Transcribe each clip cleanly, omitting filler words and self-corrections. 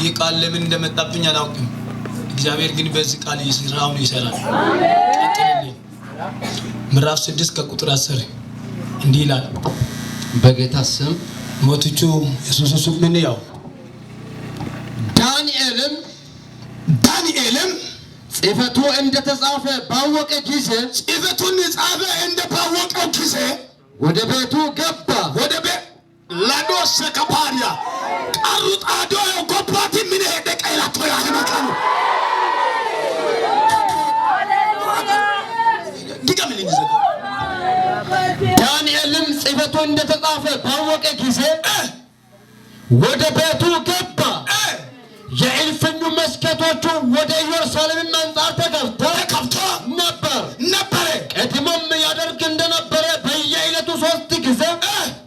ይቃል ለምን እንደመጣብኝ አላውቅም እግዚአብሔር ግን በዚህ ቃል ይስራውን ይሰራል አጥልልኝ ምዕራፍ 6 ከቁጥር 10 እንዲህ ይላል በጌታ ስም ሞትቹ ኢየሱስ ምን ያው ዳንኤልም ጽፈቱ እንደተጻፈ ባወቀ ጊዜ ጽፈቱን ጻፈ እንደባወቀ ጊዜ ወደ ቤቱ ገባ ወደ ቤት ላዶስ ከፓሪያ ቃሩት አዶ ጎባቲ ምን ሄደ ቀይላቶ ያለማቀኑ ዲጋምልኝ ዘ ዳንኤልም ጽፈቱ እንደተጻፈ ባወቀ ጊዜ ወደ ቤቱ ገባ የእልፍኙ መስኮቶቹ ወደ ኢየሩሳሌም አንጻር ተከፍተው ነበር ቀድሞም ያደርግ እንደነበረ በየዕለቱ 3 ጊዜ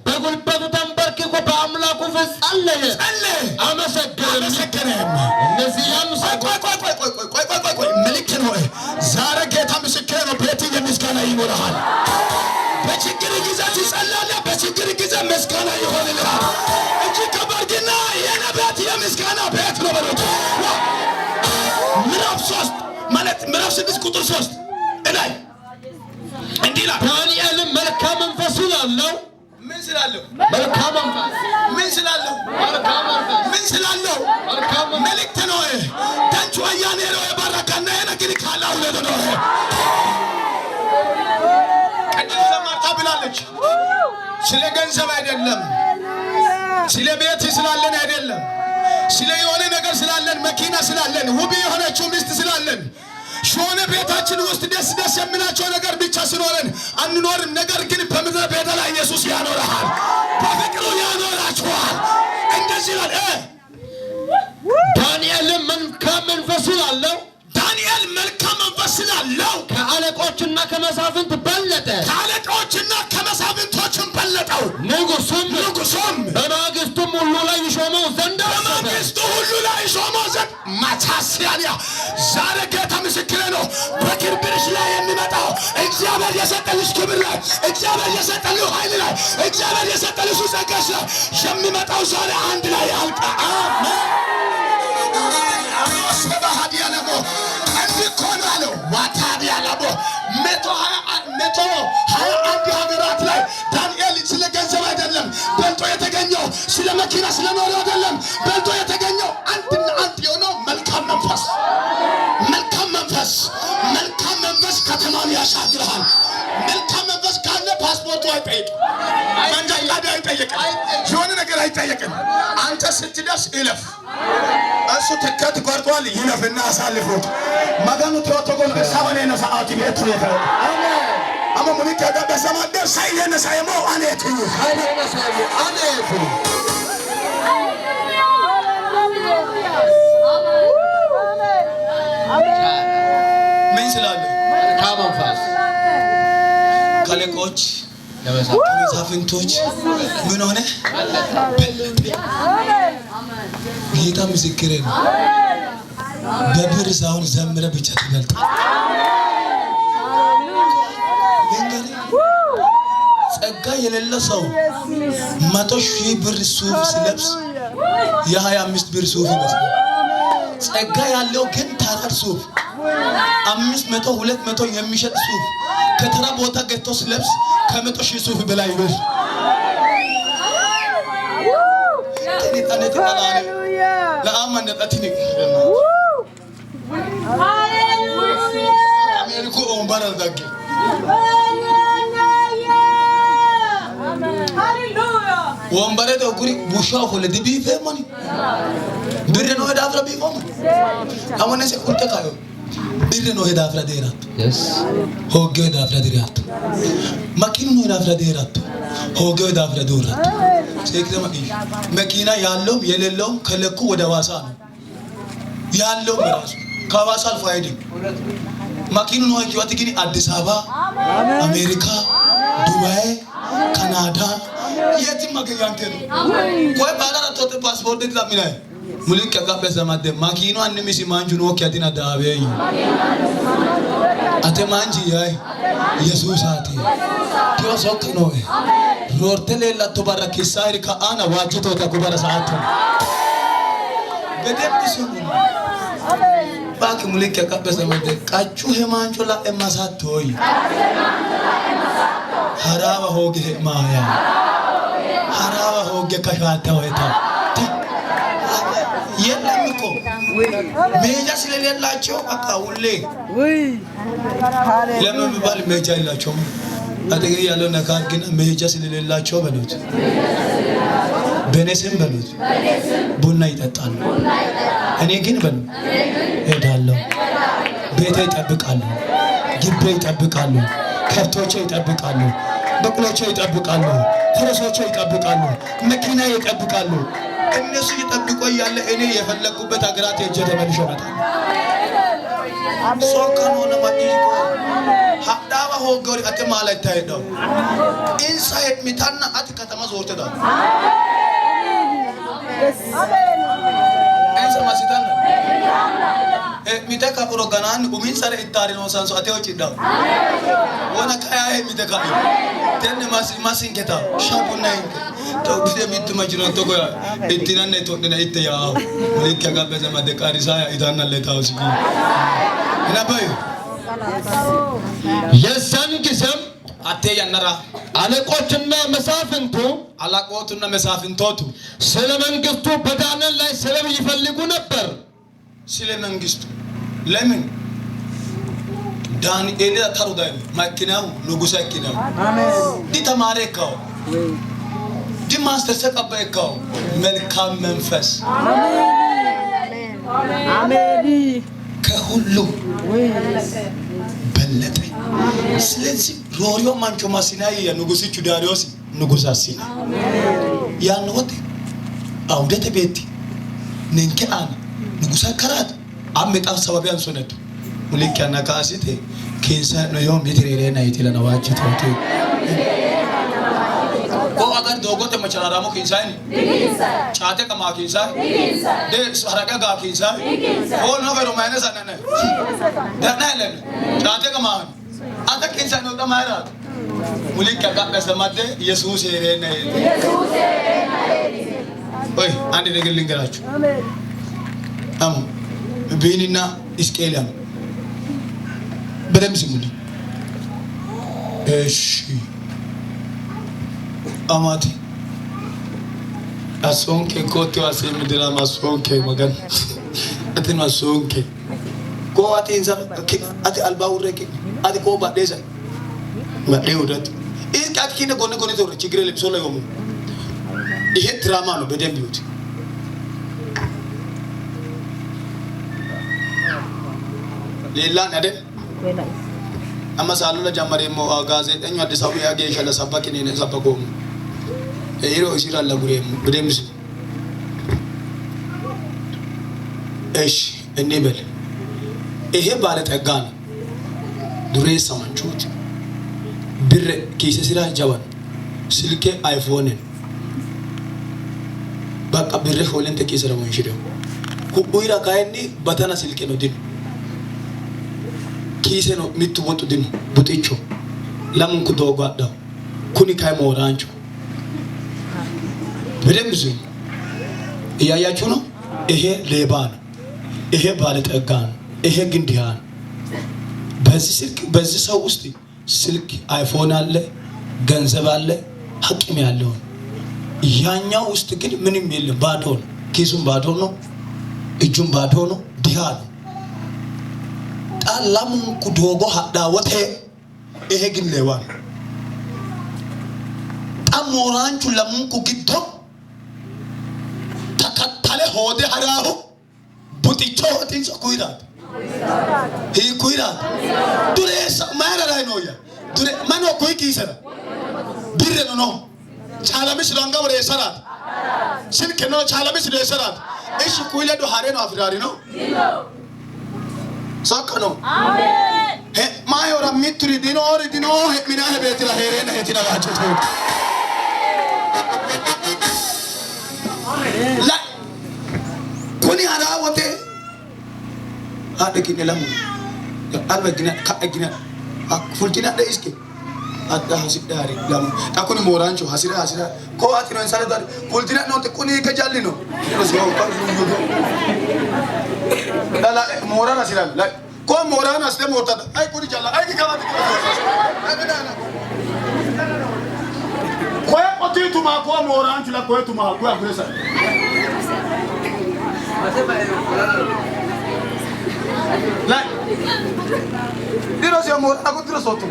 በጉልበቱ ተንበርክኮ በአምላኩ ፊት ጸለየ አመሰገነ እነዚህ ቆይ መልእክት ነው ዛሬ ጌታ ምስክር ነው ቤት የምስጋና ይኖርሃል በችግር ጊዜ ትጸልያለህ በችግር ጊዜ ምስጋና ይሆንልሃል እንጂ ከባርግና የነቢያት የምስጋና ቤት ነው በሉት ምዕራፍ 3 ማለት ምዕራፍ 6 ቁጥር 3 እላይ እንዲህ ይላል ዳንኤልም መልካም መንፈስ ስላለው ምን ስላለው መልካም መንፈስ ምን ስላለው ምን ስላለው መልእክት ነው ታንቹ አያኔ ነው የባረከና የነገር ካላው ነው ቅድስት ማርታ ብላለች ስለ ገንዘብ አይደለም ስለ ቤት ስላለን አይደለም ስለ የሆነ ነገር ስላለን መኪና ስላለን ውብ የሆነችው ሚስት ስላለን ሾነ ቤታችን ውስጥ ደስ የሚላቸው ነገር ብቻ ስለሆነን አንኖርም ነገር ግን በምድረ ቤት ላይ ኢየሱስ ያኖርሃል በፍቅሩ ያኖራችኋል እንደዚህ ይላል ዳንኤል መልካም መንፈስ ስላለው ዳንኤል መልካም መንፈስ ስላለው ከአለቆችና ከመሳፍንት በለጠ ከአለቆችና ከመሳፍንቶችም በለጠው ንጉሱም በማግስቱም ሁሉ ላይ ይሾመው ዘንድ ማታሲያንያ ዛሬ ጌታ ምስክሬ ነው በክብርሽ ላይ የሚመጣው እግዚአብሔር የሰጠልሽ ክብር ላይ እግዚአብሔር የሰጠልሽ ኃይል ላይ እግዚአብሔር የሰጠልሽ ጸጋሽ ላይ የሚመጣው ዛሬ አንድ ላይ ያልቃ አሜን አሰባሃዲያ ለሞ እንዲኮናለው ዋታዲያ ለሞ 121 ሀገራት ላይ ዳንኤል ስለ ገንዘብ አይደለም በልጦ የተገኘው ስለ መኪና ስለ ኖር አይደለም በልጦ የተገኘው አንድና አንድ የሆነው መልካም መንፈስ ከተማን ያሻግራል መልካም መንፈስ ካለ ፓስፖርቱ አይጠይቅም መንጃ ፈቃድ አይጠይቅም የሆነ ነገር አይጠይቅም አንተ ስትደርስ እለፍ እሱ ትኬት ቆርጧል ይለፍና አሳልፎት ማጋኑ ተወተጎን ሳባኔ ነው ሰዓት ቤት ነው አሜን አማ ሙኒካ ጋር በሰማደ ሳይለነ ሳይሞ አኔት ምን ስላለ ካማንፋስ ከለቆች ከመሳፍንቶች ምን ሆነ ጌታ ምስክሬ ነው በብር ሳይሆን ዘምረ ብቻ ትበልጣለህ ጸጋ የሌለ ሰው 100,000 ብር ሱፍ ሲለብስ የ25 ብር ሱፍ ይመስላል ጸጋ ያለው ግን ታራር ሱፍ 500 200 የሚሸጥ ሱፍ ከተራ ቦታ ገዝቶ ሲለብስ ከ100,000 ሱፍ በላይ ይበል ሃሌሉያ ለአማን ነጣቲኒ ሃሌሉያ አሜሪኮ ኦምባራ ዳጊ ወንበሬ ደጉሪ ቡሻው ሆለ ዲቢ ፈማኒ ብር ነው ሄዳፍራ ቢቆም አሞነሰ ኩንተካዮ ብር ነው ሄዳፍራ ዴራት ሆገ ሄዳፍራ ዴራት ማኪኑ ነው ሄዳፍራ ዴራት ሆገ ሄዳፍራ ዶራት ሴክተማ መኪና ያለው የሌለው ከለኩ ወደ ዋሳ ነው ያለው ራሱ ከዋሳ አልፎ አይደለም ማኪኑ ነው ህይወት ግን አዲስ አበባ አሜሪካ ዱባይ ካናዳ የትም ማገኛንተ ነው ቆይ ባላራ ቶተ ፓስፖርት ለምናይ ሙልክ ከጋበ ዘማደ ማኪኑ አንሚ ሲማንጁ ነው ከያቲና ዳበይ አተማንጂ ያይ ኢየሱስ አቲ ኪዮሶክ ነው ሮርተሌ ለቶ ባረኪ ሳይሪ ካአና ዋጅቶ ተኩባራ ሰዓት بدم بسمون باقي ملك كبس مد كأشو همان شلا إمسات توي هراوا هوجه مايا هراوا هوجه كشات تويتا يلا ميكو ميجا سليل لا شو أكاولي لما ببال ميجا لا شو أتيجي يالو نكاد كنا ميجا سليل لا شو بنوت بنسم بنوت بنا يتطال أنا كين بن هدالو بيتي يطبقالو ግቤ ይጠብቃሉ ከብቶች ይጠብቃሉ በቅሎች ይጠብቃሉ ፈረሶች ይጠብቃሉ መኪና ይጠብቃሉ እነሱ ይጠብቁ ያለ እኔ የፈለኩበት አገራት ሄጄ ተመልሼ እመጣለሁ ሶከኖ ለማዲቆ ሀዳባ ሆገሪ አጥማላይ ታይዶ ኢንሳይድ ሚታና አት ከተማ ዞርተዳ እንሰ ማሲታና mitaka poroganaan umin sare ittari no sanso ateo chidda wana kaya mitaka tenne masin keta shabuna to bide mitu majino to go ittinanne to dina itte ya mulika gabe zama de karisa ya itanna le tawsiki ina bay yesan kisam ate yanara አለቆችና መሳፍንቶቱ ስለ መንግስቱ በዳንኤል ላይ ሰበብ ይፈልጉ ነበር ስለ መንግስቱ ለምን ዳንኤል ታሩዳይ ማኪናው ንጉስ አኪናው ዲተማረካው ዲማስተር ሰቀበካው መልካም መንፈስ አሜን ከሁሉ በለጠ ስለዚህ ሮሪዮ ማንቾ ማሲናይ የንጉስቹ ዳሪዮስ ንጉስ አሲና ያን ወጥ አውደተ ቤት ነንከአን ንጉስ አከራት አመጣው ሰበቢያን ሶነቱ ሙልኪያና ካሲቴ ኬንሳ ነው ዮም ይትሬሬና ይትለና ዋጭ ተውቴ ko agar dogote machararamo kinsaini dikinsa chate kama kinsa dikinsa de haraka ga kinsa ko no vero maine sanane dana helen chate kama ata kinsa no tamara mulikya ga besamade yesus erena oi andi de gelingarachu amen am binina iskeliam bedem simuli eshi amati asonke kote wasemidira masonke magan atin masonke ko atinza ati albawreke ati ko badesa madeudat ikat kine gone to chigre lepsola yomu ihe drama no bedem beauty ሌላ ነደል አማሳሉላ ጀመረ ሞ ጋዜጠኛ አዲስ አበባ ያገኘ ሸለ ሰባኪ ነኝ ሰባቆም ኤሮ ይራላ ጉሬም ብደምስ እሺ እንበል ይሄ ባለ ጠጋ ነው ዱሬ ሰማንቾት ብር ኪስ ሲራ ጃዋን ስልኬ አይፎን በቃ ብር ሆለን ተኪስ ነው እንሽደው ኩቡይራ ካይኒ በተና ስልኬ ነው ዲን ኪሴ ነው ምትወጡ ዲን ቡጢቾ ለምን ኩዶጓዳ ኩኒ ካይ ሞራንቾ በደምዝ ያያችሁ ነው ይሄ ሌባ ነው ይሄ ባለ ጠጋ ነው ይሄ ግንዲያ ነው በዚህ ሰው ውስጥ ስልክ አይፎን አለ ገንዘብ አለ ሐቂም ያለው ያኛው ውስጥ ግን ምንም የለም ባዶ ነው ኪሱም ባዶ ነው እጁም ባዶ ነው ዲያ ነው ጣላሙ ኩዶጎ ሀዳወቴ ይሄ ግን ሌባ ጣሞራንቹ ለሙን ኩግዶ ተከተለ ሆደ ሀራሁ ቡጢቾ ቲንሶ ኩይራት ሂ ኩይራት ዱሬሳ ማራ ላይ ነው ያ ዱሬ ማኖ ኩይ ኪሰራ ቢረ ነው ቻላምስ ዳንጋ ወሬ ሰራት ስልክ ነው ቻላምስ ነው ሰራት እሺ ኩይለዶ ሀሬ ነው አፍራሪ ነው ሳከኖ አሜን ሄ ማዮራ ሚትሪ ዲኖሪ ዲኖ ሄ ሚና ሄቤት ላ ሄሬና ሄቲና ባቸቶ ላ ኩኒ አራወቴ አደኪ ለሙ አልበግና ካግና አፉልቲና ደስኪ adda hasidari lam takuni morancho hasira ko atino insana dar kultina no tekuni ke jallino rosi o pa dala moran hasira la ko moran asde mota ay kuni jalla ay ki kala ko oti tuma ko moran chula ko tuma ko agresa la Diros yo mora aku terus otu.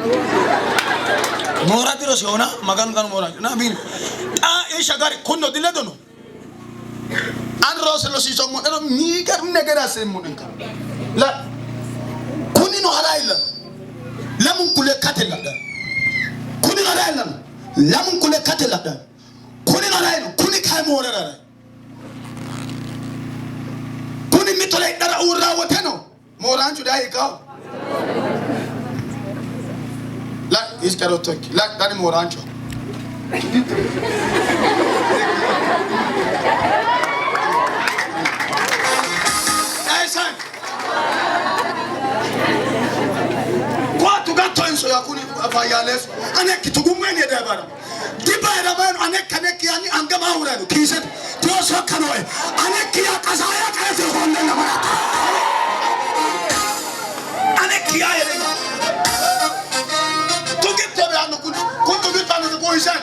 Mora diros yo na magan kan mora. Na bin. Isha gari kunno diledono. An rose lo si somo na mi gar negara se monenka. La kuni no halaila. Lamun kule katela da. Kuni halaila. Lamun kule katela da. Kuni halaila kuni kai mora da. Kuni mitole dara ura woteno. Mora anchu dai ka. La iskarotok la dani morancho Aisan kwa tugato enso yakuni afayales ane kitugumene de bara dibara man ane kaneki ani angama urano kiset tioso kanoe ane kia kasaya kase honne na bara ane kia ele kuntu bitano de boysan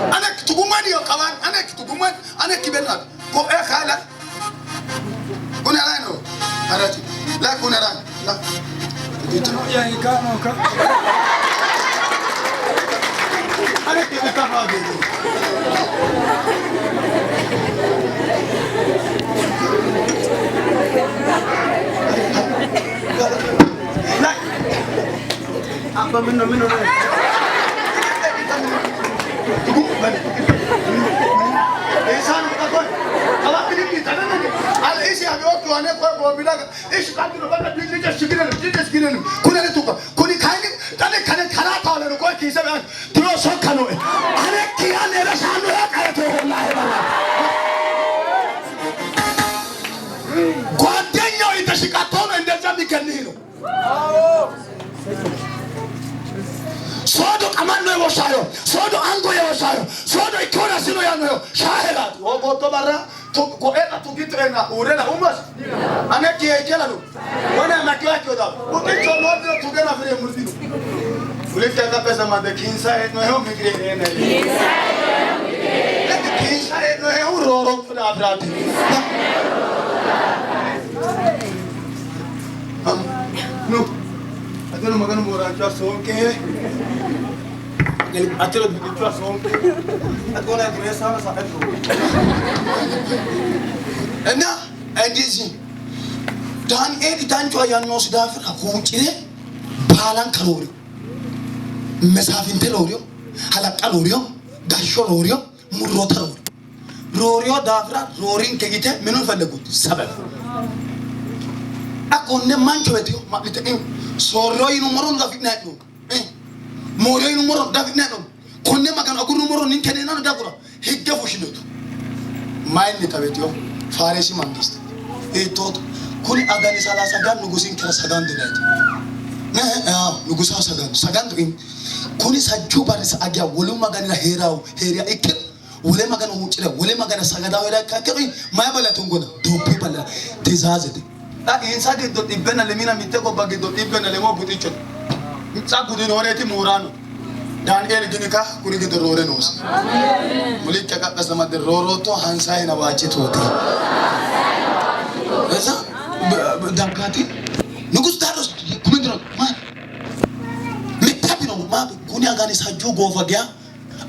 anak tugumani yo kawan anak tuguman anak kibena ko khala kuna rano arati la kuna ran la dito ya ikano ka anak kibeta ha de la apa minum Insan takut, kalau ini kita nanti, al isi ada waktu ane kau bilang, isi kan tu lepas dia jadi sekiran, kuna itu kau, kuni kaini, tadi kanen kana tahu lalu kau kisah yang terus sok kanu, ane kia nera sanu ya kaya tu Allah hebat. Kau tanya itu si katon enda jadi keniro. Sodo amano yo shayo, sodo ango yo shayo, sodo ikona sino ya no shahela. O boto barra to ko eta to gitu ena urela umas. Ane ki ekela no. Wana makiwa kyoda. Uti chono dio tugena fere muzino. Ulita ta pesa mande 15 no yo migre ena. 15 no yo roro fra brati. No. Adelo magano morancho sonke. Atelo bitu sonke. Agora gresa na sabeto. Ena endisi. Dan edi tancho ya no sidafra hunchire balan kalori. Mesafin telorio, hala kalorio, gasho lorio, murrota lorio. Rorio dafra rorin kegite menun falegut sabab. Akonne mancho etio maklite sorro in numero da fitneto moro in numero da fitneto konne magano agur numero nin kene nan da gura higge fushinoto mayne tabetio faresi mangist tot kuli agani sala sagan nugusin kira sagan dinait nugusa sagan in kuli sajju baris agya wolu magani la herao heria ikir wole magano huchira wole magana sagada wala kakiri mayabala tungona dopi bala tizazede inside do tibena le mina mitego bagi do tibena le mo buticho mitsagu di noreti murano dan el ginika kuni ke rore nos amen mulik ka kasama de roro to hansai na wache tote esa dankati nugus daros kumendro ma mitapino ma kuni agani sajju go fagya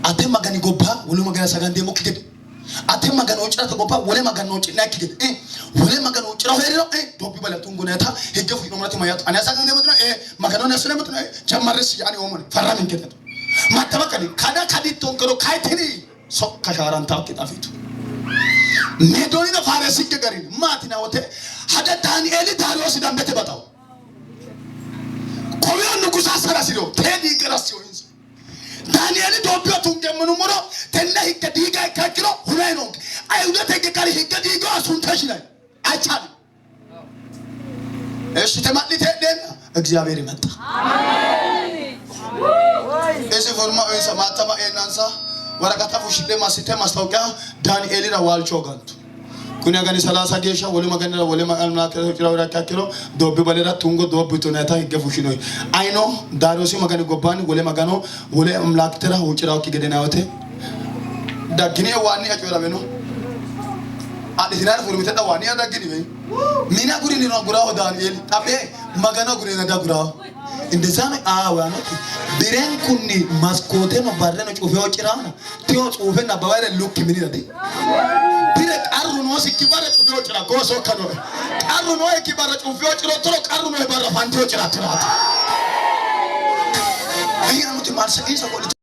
ate magani go ba wolu magana sagande mo kide ate magano chira to go ba wole magano china kide wole magano chira heriro dobi bala tunguneta higge fu nomati mayat anasa kan demutna magano nasule mutna chamarisi yani omon faramin ketet matabakani kada kadi tonkero kaitini sok kasharan ta kitafitu nedoni na farasi ke garin matina wote hada danieli daros dambete bataw koyo nukusa sarasiro tedi grasio Daniel dobio tunge munumuro tenne higge diga kakiro hunaino ayuda tege kali higge diga asuntashina achali እሺ ተማጥሊት ሄደን እግዚአብሔር ይመጣ አሜን Esi forma oysa matama enansa warakata fushide masite mastaokia Danieli na walchogantu. Kunya gani salasa gesha wole magani na wole magana kira wala kilo dobe balera tungo dobe tonata hige fushino. I know darosi magani gobani wole magano wole amlaktera huchira okigede naote. Da gini wani achora meno. Adi hinar furumita da wani ada gini me. Mina guri ni no gurao Danieli. Abe magana guri na da gurao. Indesane wana biren kunni maskote no barre no chufe ochirana tio chufe na bawale lukki minira di bire arru no sikibare chufe ochira goso kano arru no ekibare chufe ochiro toro arru no barra fanti ochira tira ayina muti marsa isa ko